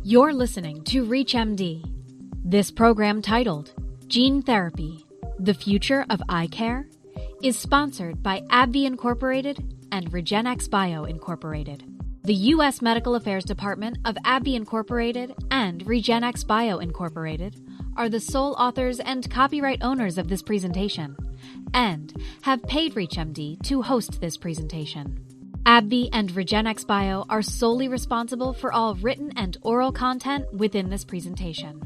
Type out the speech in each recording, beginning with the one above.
You're listening to ReachMD. This program titled Gene Therapy, The Future of Eye Care is sponsored by AbbVie Incorporated and REGENXBio Incorporated. The U.S. Medical Affairs Department of AbbVie Incorporated and REGENXBio Incorporated are the sole authors and copyright owners of this presentation and have paid ReachMD to host this presentation. AbbVie and REGENXBio are solely responsible for all written and oral content within this presentation.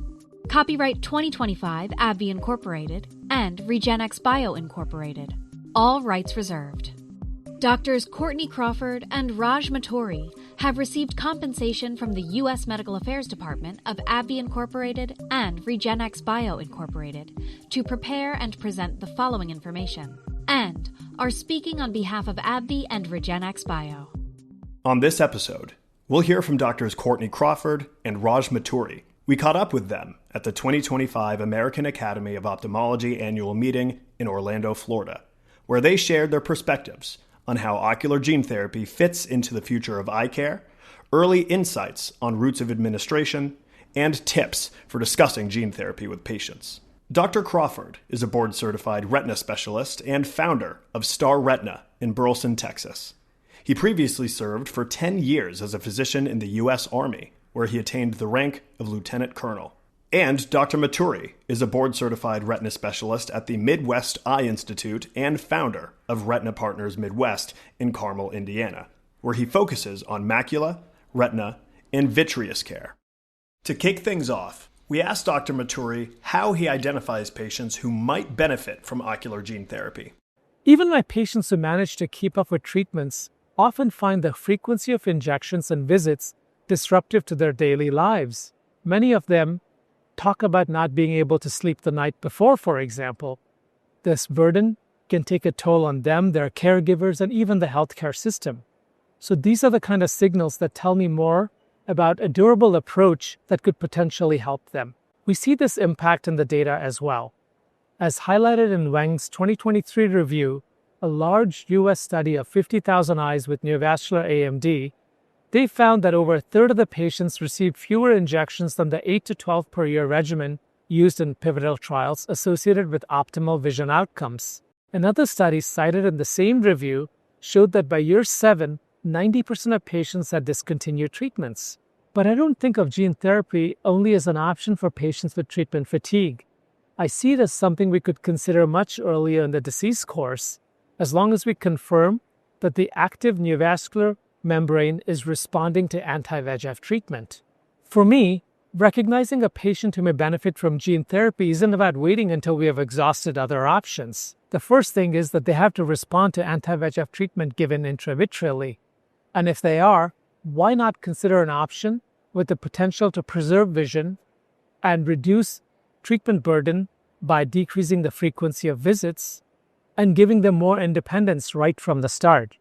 Copyright 2025 AbbVie Incorporated and REGENXBio Incorporated. All rights reserved. Doctors Courtney Crawford and Raj Maturi have received compensation from the U.S. Medical Affairs Department of AbbVie Incorporated and REGENXBio Incorporated to prepare and present the following information, and are speaking on behalf of AbbVie and REGENXBio. On this episode, we'll hear from Doctors Courtney Crawford and Raj Maturi. We caught up with them at the 2025 American Academy of Ophthalmology annual meeting in Orlando, Florida, where they shared their perspectives on how ocular gene therapy fits into the future of eye care, early insights on routes of administration, and tips for discussing gene therapy with patients. Dr. Crawford is a board-certified retina specialist and founder of Star Retina in Burleson, Texas. He previously served for 10 years as a physician in the U.S. Army, where he attained the rank of lieutenant colonel. And Dr. Maturi is a board-certified retina specialist at the Midwest Eye Institute and founder of Retina Partners Midwest in Carmel, Indiana, where he focuses on macula, retina, and vitreous care. To kick things off, we asked Dr. Maturi how he identifies patients who might benefit from ocular gene therapy. Even my patients who manage to keep up with treatments often find the frequency of injections and visits disruptive to their daily lives. Many of them talk about not being able to sleep the night before, for example. This burden can take a toll on them, their caregivers, and even the healthcare system. So these are the kind of signals that tell me more about a durable approach that could potentially help them. We see this impact in the data as well. As highlighted in Weng's 2023 review, a large U.S. study of 50,000 eyes with neovascular AMD, they found that over a third of the patients received fewer injections than the 8 to 12 per year regimen used in pivotal trials associated with optimal vision outcomes. Another study cited in the same review showed that by year 7, 90% of patients had discontinued treatments. But I don't think of gene therapy only as an option for patients with treatment fatigue. I see it as something we could consider much earlier in the disease course, as long as we confirm that the active neovascular membrane is responding to anti-VEGF treatment. For me, recognizing a patient who may benefit from gene therapy isn't about waiting until we have exhausted other options. The first thing is that they have to respond to anti-VEGF treatment given intravitreally. And if they are, why not consider an option with the potential to preserve vision and reduce treatment burden by decreasing the frequency of visits and giving them more independence right from the start?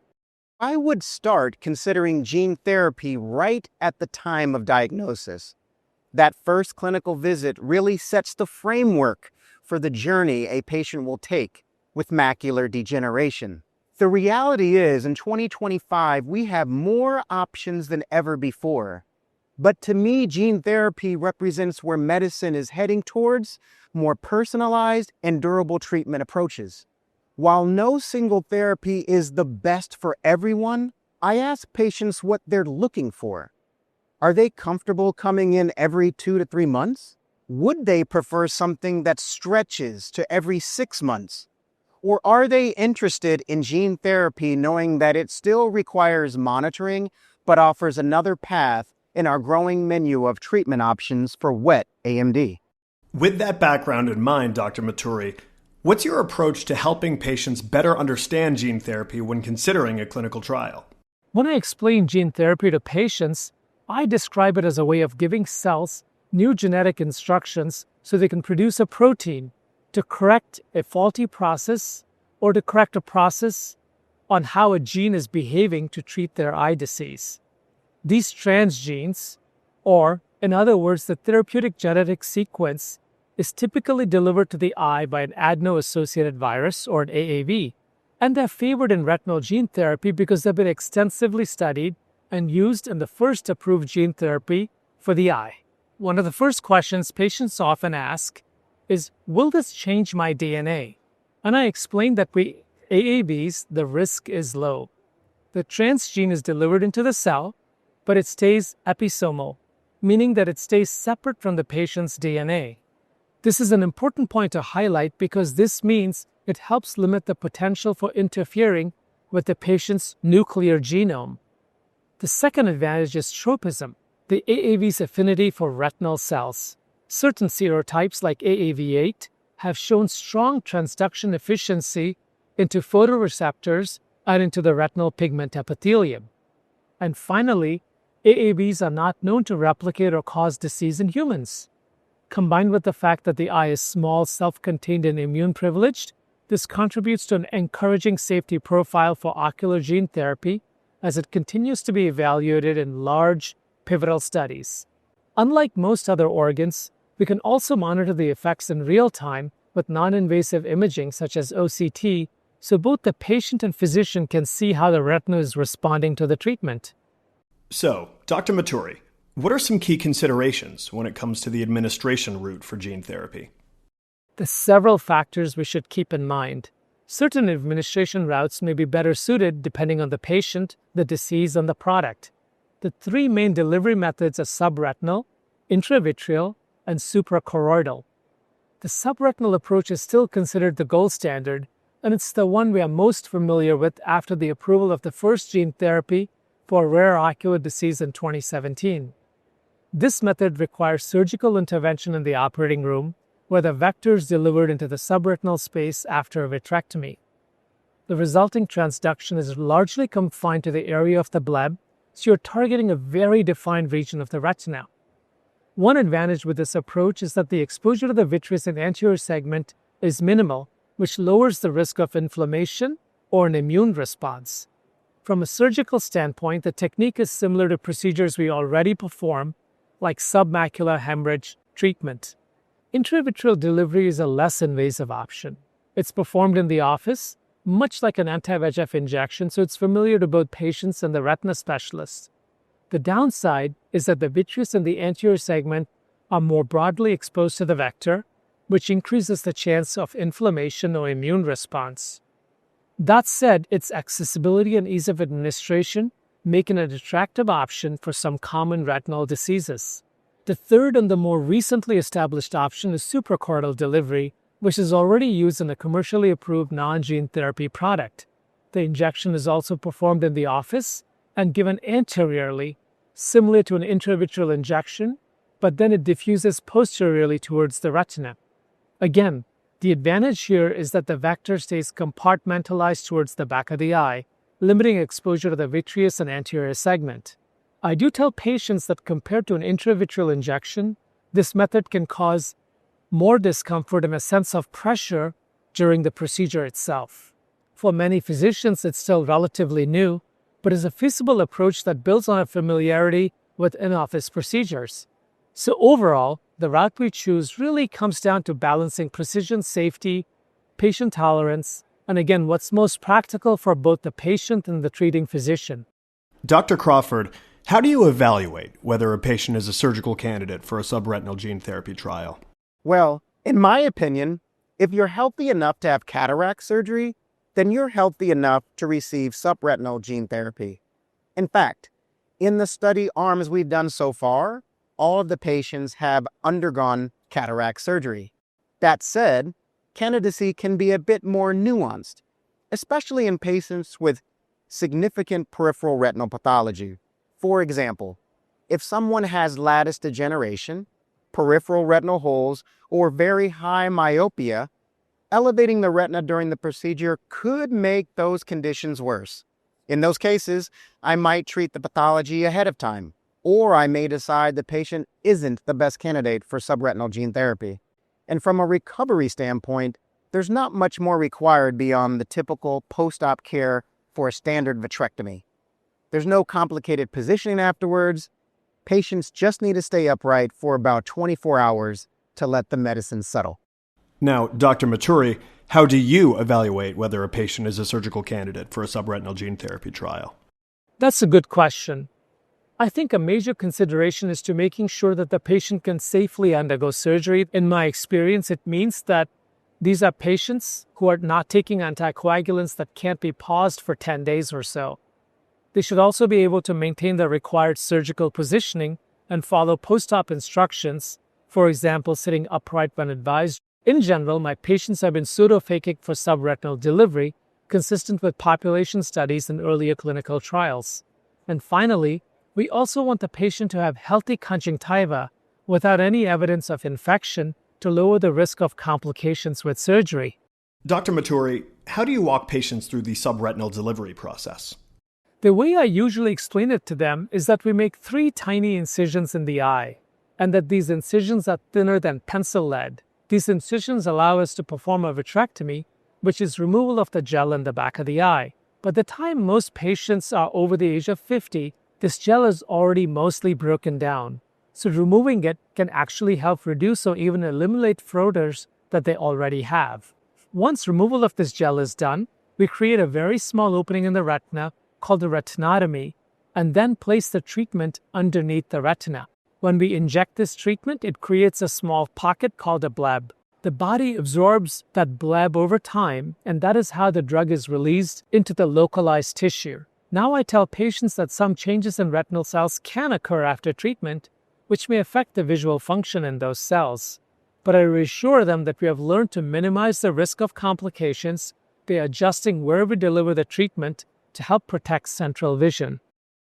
I would start considering gene therapy right at the time of diagnosis. That first clinical visit really sets the framework for the journey a patient will take with macular degeneration. The reality is, in 2025, we have more options than ever before. But to me, gene therapy represents where medicine is heading towards more personalized and durable treatment approaches. While no single therapy is the best for everyone, I ask patients what they're looking for. Are they comfortable coming in every 2 to 3 months? Would they prefer something that stretches to every 6 months? Or are they interested in gene therapy knowing that it still requires monitoring but offers another path in our growing menu of treatment options for wet AMD? With that background in mind, Dr. Maturi, what's your approach to helping patients better understand gene therapy when considering a clinical trial? When I explain gene therapy to patients, I describe it as a way of giving cells new genetic instructions so they can produce a protein to correct a faulty process or to correct a process on how a gene is behaving to treat their eye disease. These transgenes, or in other words, the therapeutic genetic sequence, is typically delivered to the eye by an adeno-associated virus, or an AAV, and they're favored in retinal gene therapy because they've been extensively studied and used in the first approved gene therapy for the eye. One of the first questions patients often ask is, will this change my DNA? And I explained that with AAVs, the risk is low. The transgene is delivered into the cell, but it stays episomal, meaning that it stays separate from the patient's DNA. This is an important point to highlight because this means it helps limit the potential for interfering with the patient's nuclear genome. The second advantage is tropism, the AAV's affinity for retinal cells. Certain serotypes like AAV8 have shown strong transduction efficiency into photoreceptors and into the retinal pigment epithelium. And finally, AAVs are not known to replicate or cause disease in humans. Combined with the fact that the eye is small, self-contained, and immune-privileged, this contributes to an encouraging safety profile for ocular gene therapy as it continues to be evaluated in large, pivotal studies. Unlike most other organs, we can also monitor the effects in real time with non-invasive imaging such as OCT, so both the patient and physician can see how the retina is responding to the treatment. So, Dr. Maturi, what are some key considerations when it comes to the administration route for gene therapy? There's several factors we should keep in mind. Certain administration routes may be better suited depending on the patient, the disease, and the product. The three main delivery methods are subretinal, intravitreal, and suprachoroidal. The subretinal approach is still considered the gold standard, and it's the one we are most familiar with after the approval of the first gene therapy for rare ocular disease in 2017. This method requires surgical intervention in the operating room, where the vector is delivered into the subretinal space after a vitrectomy. The resulting transduction is largely confined to the area of the bleb, so you're targeting a very defined region of the retina. One advantage with this approach is that the exposure to the vitreous and anterior segment is minimal, which lowers the risk of inflammation or an immune response. From a surgical standpoint, the technique is similar to procedures we already perform, like submacular hemorrhage treatment. Intravitreal delivery is a less invasive option. It's performed in the office, much like an anti-VEGF injection, so it's familiar to both patients and the retina specialists. The downside is that the vitreous and the anterior segment are more broadly exposed to the vector, which increases the chance of inflammation or immune response. That said, its accessibility and ease of administration make it an attractive option for some common retinal diseases. The third and the more recently established option is suprachoroidal delivery, which is already used in a commercially approved non-gene therapy product. The injection is also performed in the office and given anteriorly, similar to an intravitreal injection, but then it diffuses posteriorly towards the retina. Again, the advantage here is that the vector stays compartmentalized towards the back of the eye, limiting exposure to the vitreous and anterior segment. I do tell patients that compared to an intravitreal injection, this method can cause more discomfort and a sense of pressure during the procedure itself. For many physicians, it's still relatively new, but is a feasible approach that builds on a familiarity with in-office procedures. So overall, the route we choose really comes down to balancing precision, safety, patient tolerance, and again, what's most practical for both the patient and the treating physician. Dr. Crawford, how do you evaluate whether a patient is a surgical candidate for a subretinal gene therapy trial? Well, in my opinion, if you're healthy enough to have cataract surgery, then you're healthy enough to receive subretinal gene therapy. In fact, in the study arms we've done so far, all of the patients have undergone cataract surgery. That said, candidacy can be a bit more nuanced, especially in patients with significant peripheral retinal pathology. For example, if someone has lattice degeneration, peripheral retinal holes, or very high myopia, elevating the retina during the procedure could make those conditions worse. In those cases, I might treat the pathology ahead of time, or I may decide the patient isn't the best candidate for subretinal gene therapy. And from a recovery standpoint, there's not much more required beyond the typical post-op care for a standard vitrectomy. There's no complicated positioning afterwards. Patients just need to stay upright for about 24 hours to let the medicine settle. Now, Dr. Maturi, how do you evaluate whether a patient is a surgical candidate for a subretinal gene therapy trial? That's a good question. I think a major consideration is to making sure that the patient can safely undergo surgery. In my experience, it means that these are patients who are not taking anticoagulants that can't be paused for 10 days or so. They should also be able to maintain the required surgical positioning and follow post-op instructions, for example, sitting upright when advised. In general, my patients have been pseudophakic for subretinal delivery, consistent with population studies and earlier clinical trials. And finally, we also want the patient to have healthy conjunctiva without any evidence of infection to lower the risk of complications with surgery. Dr. Maturi, how do you walk patients through the subretinal delivery process? The way I usually explain it to them is that we make 3 tiny incisions in the eye, and that these incisions are thinner than pencil lead. These incisions allow us to perform a vitrectomy, which is removal of the gel in the back of the eye. By the time most patients are over the age of 50, this gel is already mostly broken down, so removing it can actually help reduce or even eliminate floaters that they already have. Once removal of this gel is done, we create a very small opening in the retina called a retinotomy, and then place the treatment underneath the retina. When we inject this treatment, it creates a small pocket called a bleb. The body absorbs that bleb over time, and that is how the drug is released into the localized tissue. Now I tell patients that some changes in retinal cells can occur after treatment, which may affect the visual function in those cells. But I reassure them that we have learned to minimize the risk of complications by adjusting where we deliver the treatment to help protect central vision.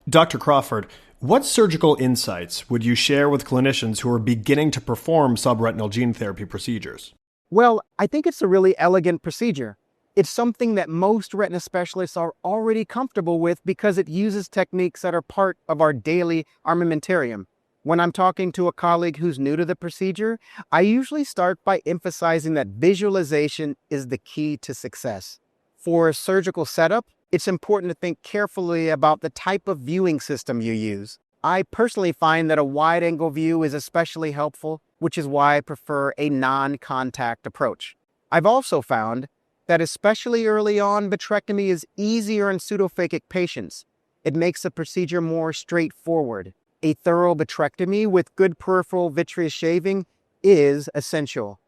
Dr. Crawford, what surgical insights would you share with clinicians who are beginning to perform subretinal gene therapy procedures? Well, I think it's a really elegant procedure. It's something that most retina specialists are already comfortable with because it uses techniques that are part of our daily armamentarium. When I'm talking to a colleague who's new to the procedure, I usually start by emphasizing that visualization is the key to success. For a surgical setup, it's important to think carefully about the type of viewing system you use. I personally find that a wide-angle view is especially helpful, which is why I prefer a non-contact approach. I've also found that especially early on, vitrectomy is easier in pseudophakic patients. It makes the procedure more straightforward. A thorough vitrectomy with good peripheral vitreous shaving is essential.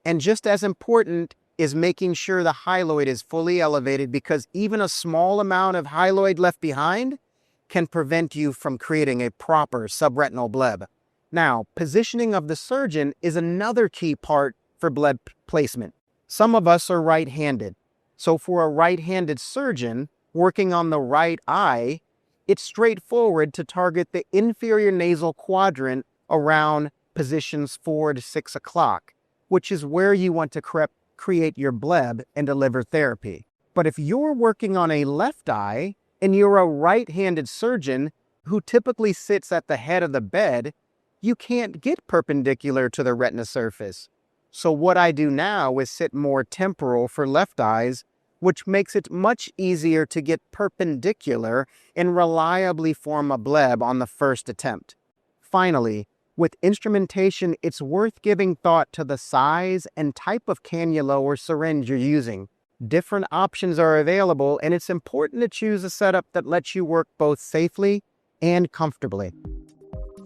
And just as important is making sure the hyaloid is fully elevated, because even a small amount of hyaloid left behind can prevent you from creating a proper subretinal bleb. Now, positioning of the surgeon is another key part for bleb placement. Some of us are right-handed, so for a right-handed surgeon working on the right eye, it's straightforward to target the inferior nasal quadrant around positions 4 to 6 o'clock, which is where you want to create your bleb and deliver therapy. But if you're working on a left eye and you're a right-handed surgeon who typically sits at the head of the bed, you can't get perpendicular to the retina surface. So what I do now is sit more temporal for left eyes, which makes it much easier to get perpendicular and reliably form a bleb on the first attempt. Finally, with instrumentation, it's worth giving thought to the size and type of cannula or syringe you're using. Different options are available, and it's important to choose a setup that lets you work both safely and comfortably.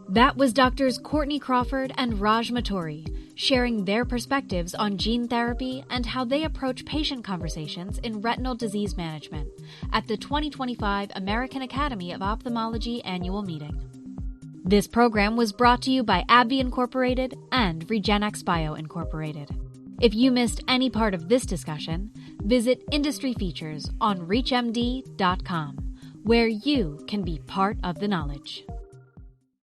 That was Doctors Courtney Crawford and Raj Maturi sharing their perspectives on gene therapy and how they approach patient conversations in retinal disease management at the 2025 American Academy of Ophthalmology annual meeting. This program was brought to you by AbbVie Incorporated and REGENXBio Incorporated. If you missed any part of this discussion, visit Industry Features on ReachMD.com, where you can be part of the knowledge.